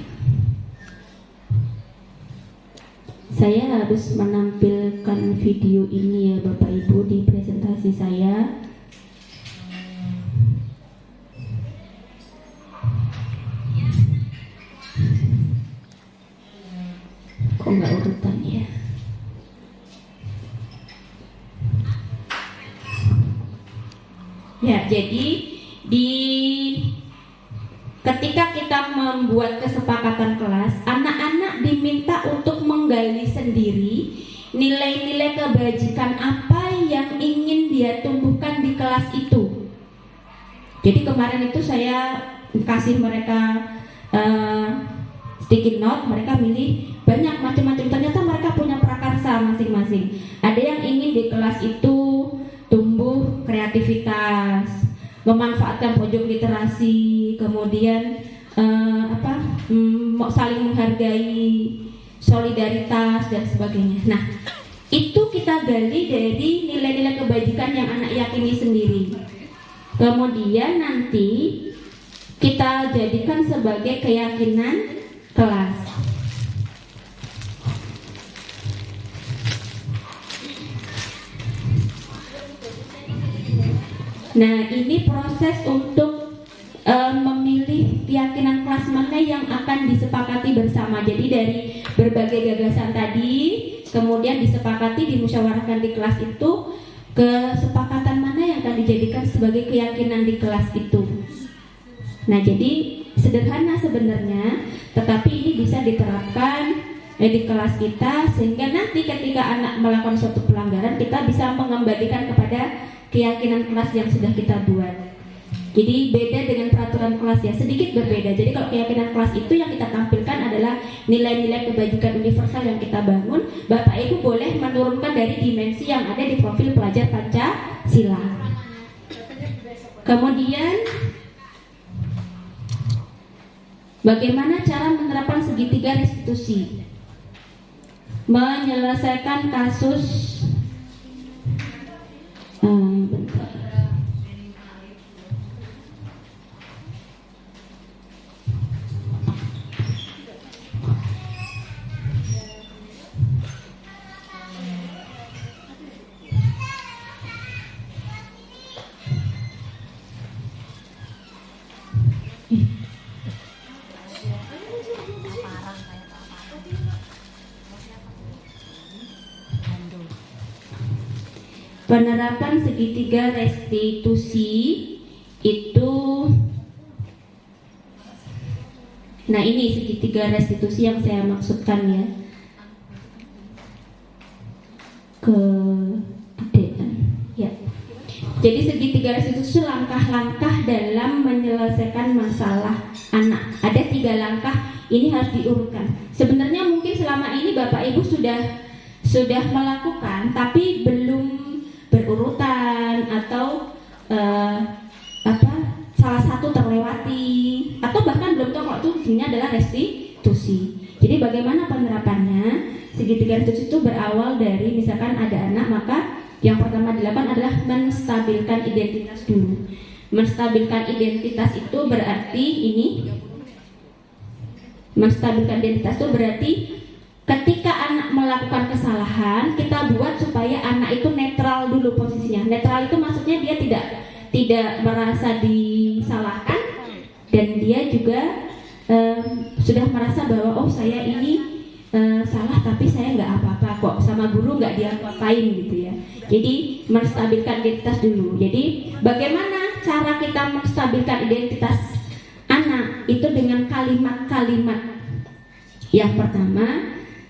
Saya harus menampilkan video ini ya Bapak Ibu di presentasi saya. Kok nggak urutan ya? Ya, jadi ketika kita membuat kesepakatan kelas, anak-anak diminta untuk menggali sendiri nilai-nilai kebajikan apa yang ingin dia tumbuhkan di kelas itu. Jadi kemarin itu saya kasih mereka sticky note, mereka milih banyak macam-macam. Ternyata mereka punya prakarsa masing-masing. Ada yang ingin di kelas itu tumbuh kreativitas, memanfaatkan pojok literasi, kemudian saling menghargai, solidaritas dan sebagainya. Nah, itu kita gali dari nilai-nilai kebajikan yang anak yakini sendiri. Kemudian nanti kita jadikan sebagai keyakinan kelas. Nah, ini proses untuk memilih keyakinan kelas mana yang akan disepakati bersama. Jadi dari berbagai gagasan tadi, kemudian disepakati, dimusyawarahkan di kelas itu, kesepakatan mana yang akan dijadikan sebagai keyakinan di kelas itu. Nah, jadi sederhana sebenarnya, tetapi ini bisa diterapkan di kelas kita, sehingga nanti ketika anak melakukan suatu pelanggaran, kita bisa mengembalikan kepada keyakinan kelas yang sudah kita buat. Jadi beda dengan peraturan kelas ya, sedikit berbeda. Jadi kalau keyakinan kelas itu yang kita tampilkan adalah nilai-nilai kebajikan universal yang kita bangun. Bapak Ibu boleh menurunkan dari dimensi yang ada di profil pelajar Pancasila. Kemudian bagaimana cara menerapkan segitiga restitusi? Menyelesaikan kasus bentar. Penerapan segitiga restitusi itu, nah ini segitiga restitusi yang saya maksudkan ya, kegedean ya. Jadi segitiga restitusi langkah-langkah dalam menyelesaikan masalah anak. Ada 3 langkah, ini harus diurutkan. Sebenarnya mungkin selama ini Bapak Ibu sudah melakukan, tapi belum berurutan atau salah satu terlewati, atau bahkan belum tahu kalau itu sebenarnya adalah restitusi. Jadi bagaimana penerapannya? Segitiga restitusi itu berawal dari misalkan ada anak, maka yang pertama dilakukan adalah menstabilkan identitas dulu. Menstabilkan identitas itu berarti menstabilkan identitas itu berarti ketika anak melakukan kesalahan, kita buat supaya anak itu netral dulu posisinya. Netral itu maksudnya dia tidak merasa disalahkan, dan dia juga sudah merasa bahwa oh saya ini salah tapi saya nggak apa-apa kok, sama guru nggak diapa-apain gitu ya. Jadi menstabilkan identitas dulu. Jadi bagaimana cara kita menstabilkan identitas anak? Itu dengan kalimat-kalimat. Yang pertama,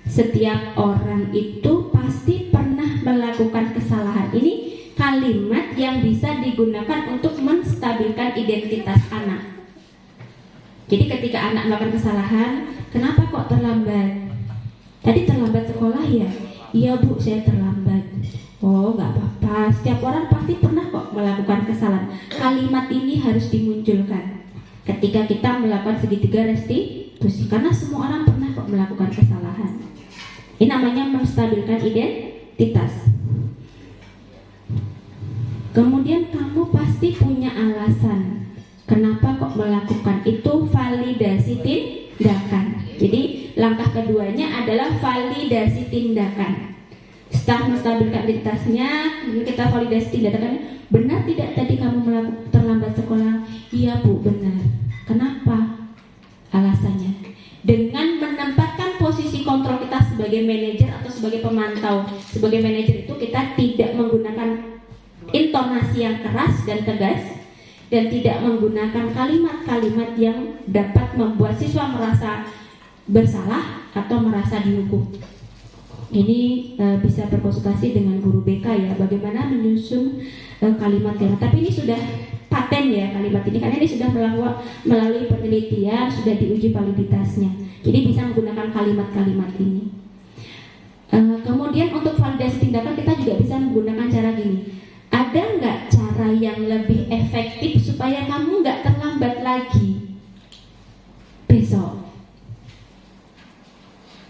setiap orang itu pasti pernah melakukan kesalahan. Ini kalimat yang bisa digunakan untuk menstabilkan identitas anak. Jadi ketika anak melakukan kesalahan, kenapa kok terlambat? Tadi terlambat sekolah ya? Iya Bu, saya terlambat. Oh nggak apa-apa, setiap orang pasti pernah kok melakukan kesalahan. Kalimat ini harus dimunculkan ketika kita melakukan segitiga restitusi, karena semua orang pernah kok melakukan kesalahan. Ini namanya menstabilkan identitas. Kemudian kamu pasti punya alasan kenapa kok melakukan itu, validasi tindakan. Jadi langkah keduanya adalah validasi tindakan. Setelah menstabilkan identitasnya, kita validasi tindakan. Benar tidak tadi kamu terlambat sekolah? Iya Bu, benar. Kenapa? Alasannya dengan menempatkan posisi kontrol kita sebagai manajer atau sebagai pemantau. Sebagai manajer itu kita tidak menggunakan intonasi yang keras dan tegas, dan tidak menggunakan kalimat-kalimat yang dapat membuat siswa merasa bersalah atau merasa dihukum. Ini bisa berkonsultasi dengan guru BK ya, bagaimana menyusun kalimat-kalimat. Tapi ini sudah pas paten ya kalimat ini, karena ini sudah melalui penelitian, sudah diuji validitasnya. Jadi bisa menggunakan kalimat-kalimat ini. Kemudian untuk validasi tindakan kita juga bisa menggunakan cara gini. Ada nggak cara yang lebih efektif supaya kamu nggak terlambat lagi besok?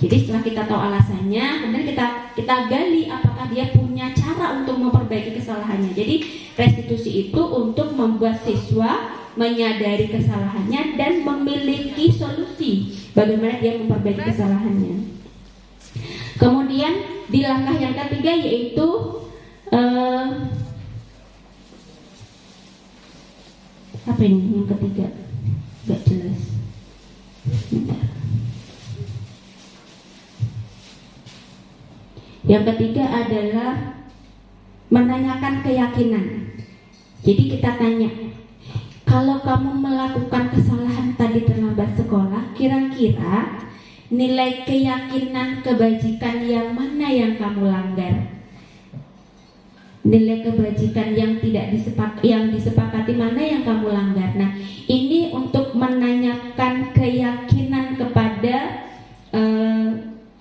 Jadi setelah kita tahu alasannya, kemudian kita gali apakah dia punya cara untuk memperbaiki kesalahannya. Jadi restitusi itu untuk membuat siswa menyadari kesalahannya dan memiliki solusi bagaimana dia memperbaiki kesalahannya. Kemudian di langkah yang ketiga yaitu apa ini yang ketiga? Gak jelas. Bentar. Yang ketiga adalah menanyakan keyakinan. Jadi kita tanya, kalau kamu melakukan kesalahan tadi terlambat sekolah, kira-kira nilai keyakinan kebajikan yang mana yang kamu langgar? Nilai kebajikan yang disepakati mana yang kamu langgar? Nah, ini untuk menanyakan keyakinan kepada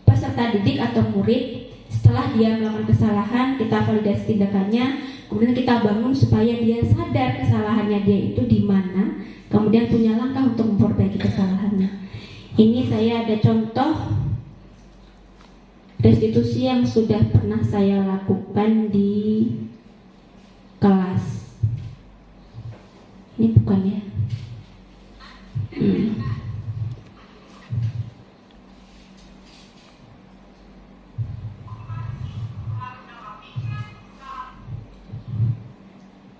peserta didik atau murid. Setelah dia melakukan kesalahan, kita validasi tindakannya, kemudian kita bangun supaya dia sadar kesalahannya dia itu di mana, kemudian punya langkah untuk memperbaiki kesalahannya. Ini saya ada contoh restitusi yang sudah pernah saya lakukan di kelas. Ini bukan ya?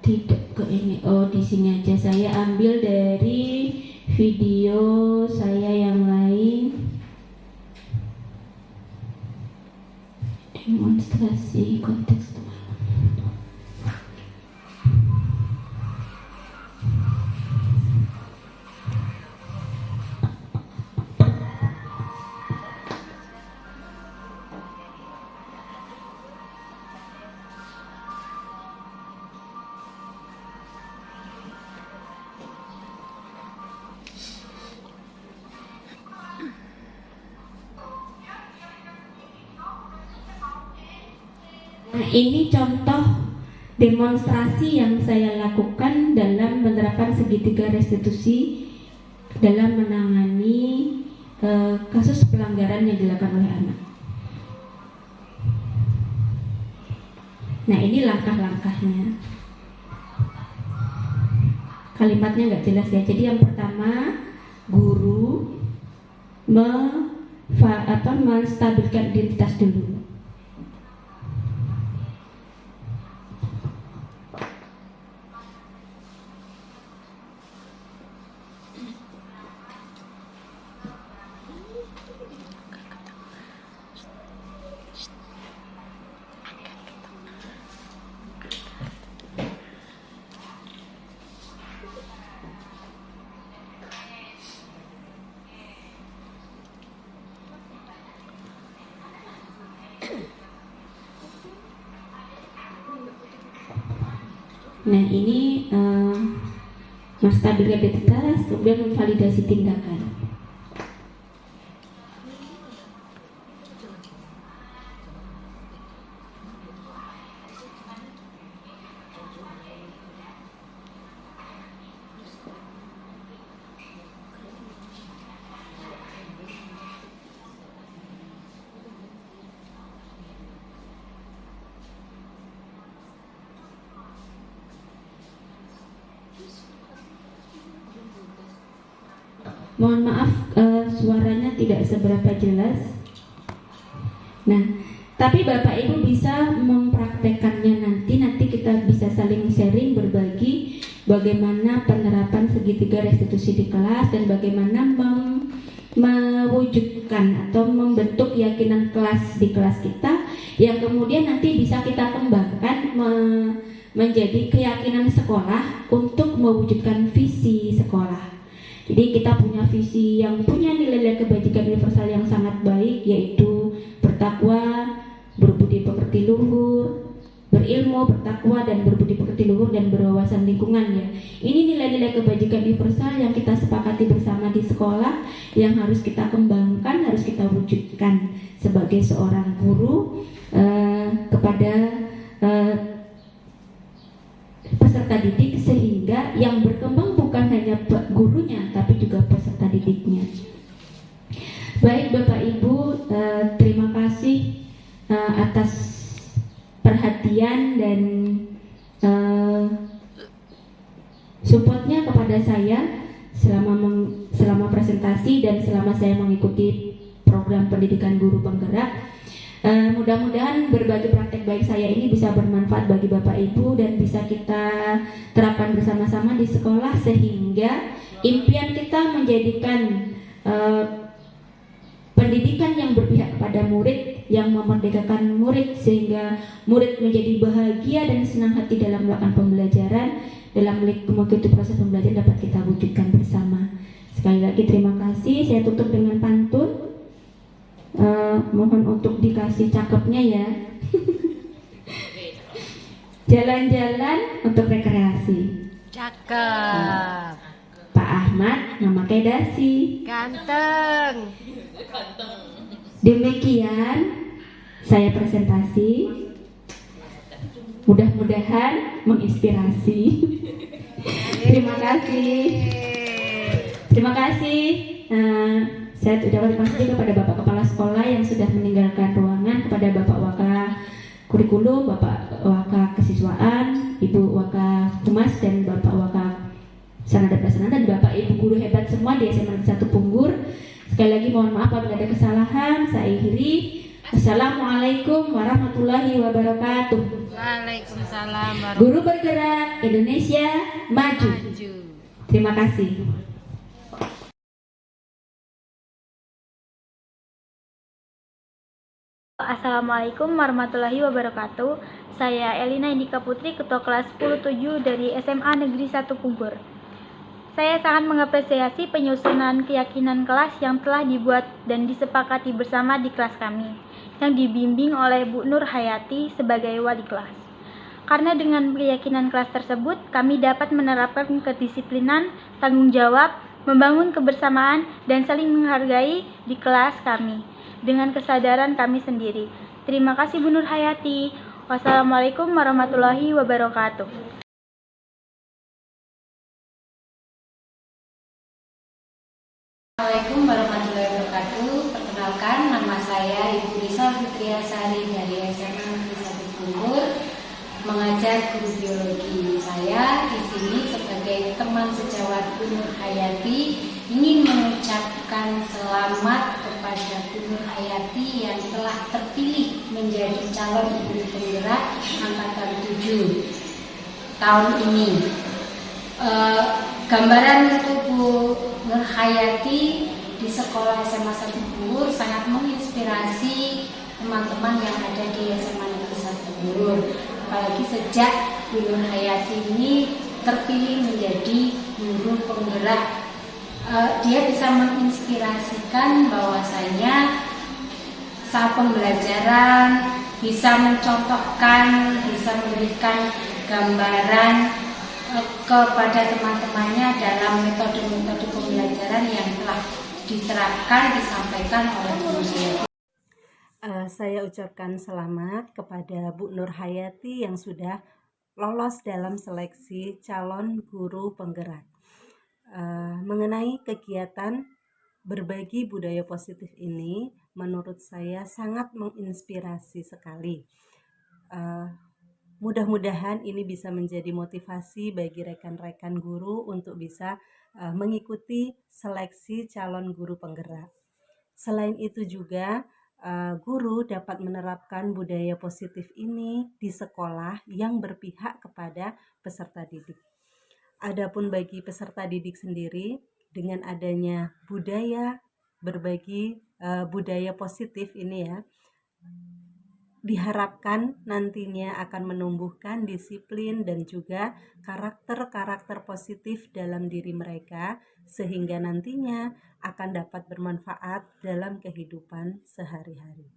Tidak ke ini. Oh, di sini aja. Saya ambil dari video saya yang lain. Demonstrasi kontekstual. Nah, ini contoh demonstrasi yang saya lakukan dalam menerapkan segitiga restitusi dalam menangani kasus pelanggaran yang dilakukan oleh anak. Nah, ini langkah-langkahnya. Kalimatnya nggak jelas ya. Jadi yang pertama, guru menstabilkan identitas dulu. Nah, ini menstabilkan identitas, kemudian memvalidasi tindakan. Mohon maaf, suaranya tidak seberapa jelas. Nah, tapi Bapak Ibu bisa mempraktekannya nanti kita bisa saling sharing, berbagi bagaimana penerapan segitiga restitusi di kelas dan bagaimana mewujudkan atau membentuk keyakinan kelas di kelas kita yang kemudian nanti bisa kita kembangkan menjadi keyakinan sekolah untuk mewujudkan visi sekolah. Jadi kita punya visi yang punya nilai-nilai kebajikan universal yang sangat baik, yaitu bertakwa, berbudi pekerti luhur, berilmu berilmu, bertakwa, dan berbudi pekerti luhur dan berwawasan lingkungan ya. Ini nilai-nilai kebajikan universal yang kita sepakati bersama di sekolah, yang harus kita kembangkan, harus kita wujudkan sebagai seorang guru kepada peserta didik, sehingga yang berkembang bukan hanya gurunya tapi juga peserta didiknya. Baik Bapak Ibu, terima kasih atas perhatian dan supportnya kepada saya selama presentasi dan selama saya mengikuti program pendidikan guru penggerak. Mudah-mudahan berbagi praktek baik saya ini bisa bermanfaat bagi Bapak Ibu dan bisa kita terapkan bersama-sama di sekolah, sehingga impian kita menjadikan pendidikan yang berpihak kepada murid, yang memerdekakan murid, sehingga murid menjadi bahagia dan senang hati dalam melakukan pembelajaran, dalam mengikuti proses pembelajaran dapat kita wujudkan bersama. Sekali lagi terima kasih. Saya tutup dengan pantun. Mohon untuk dikasih cakepnya ya. Jalan-jalan untuk rekreasi. Cakep. Pak Ahmad memakai dasi. Ganteng. Demikian saya presentasi. Mudah-mudahan menginspirasi. Terima kasih. Terima kasih. Saya ucapkan terima kasih kepada Bapak Kepala Sekolah yang sudah meninggalkan ruangan, kepada Bapak Waka Kurikulum, Bapak Waka Kesiswaan, Ibu Waka Humas, dan Bapak Waka Sanada Prasarana, dan Bapak Ibu guru hebat semua di SMA 1 Punggur. Sekali lagi mohon maaf apabila ada kesalahan. Saya akhiri. Assalamualaikum warahmatullahi wabarakatuh. Waalaikumsalam warahmatullahi wabarakatuh. Guru bergerak, Indonesia maju. Terima kasih. Assalamualaikum warahmatullahi wabarakatuh. Saya Elina Indika Putri, Ketua Kelas 10-7 dari SMA Negeri 1 Punggur. Saya sangat mengapresiasi penyusunan keyakinan kelas yang telah dibuat dan disepakati bersama di kelas kami, yang dibimbing oleh Bu Nur Hayati sebagai wali kelas. Karena dengan keyakinan kelas tersebut, kami dapat menerapkan kedisiplinan, tanggung jawab, membangun kebersamaan, dan saling menghargai di kelas kami dengan kesadaran kami sendiri. Terima kasih Bu Nur Hayati. Wassalamualaikum warahmatullahi wabarakatuh. Assalamualaikum warahmatullahi wabarakatuh. Perkenalkan, nama saya Ibu Risa Fitriasari dari SMA Negeri 1 Punggur, mengajar guru biologi. Saya di sini sebagai teman sejawat Bu Nur Hayati ingin mengucapkan selamat kepada Bu Nur Hayati yang telah terpilih menjadi calon guru penggerak angkatan 7 tahun ini. Gambaran untuk Bu Nur Hayati di sekolah SMA 1 Punggur sangat menginspirasi teman-teman yang ada di SMA Negeri 1 Punggur. Apalagi sejak Bu Nur Hayati ini terpilih menjadi guru penggerak, dia bisa menginspirasikan bahwasanya saat pembelajaran bisa mencontohkan, bisa memberikan gambaran kepada teman-temannya dalam metode-metode pembelajaran yang telah diterapkan, disampaikan oleh Bu Nur. Saya ucapkan selamat kepada Bu Nur Hayati yang sudah lolos dalam seleksi calon guru penggerak. Mengenai kegiatan berbagi budaya positif ini, menurut saya sangat menginspirasi sekali. Mudah-mudahan ini bisa menjadi motivasi bagi rekan-rekan guru untuk bisa mengikuti seleksi calon guru penggerak. Selain itu juga guru dapat menerapkan budaya positif ini di sekolah yang berpihak kepada peserta didik. Adapun bagi peserta didik sendiri, dengan adanya budaya berbagi budaya positif ini ya, diharapkan nantinya akan menumbuhkan disiplin dan juga karakter-karakter positif dalam diri mereka, sehingga nantinya akan dapat bermanfaat dalam kehidupan sehari-hari.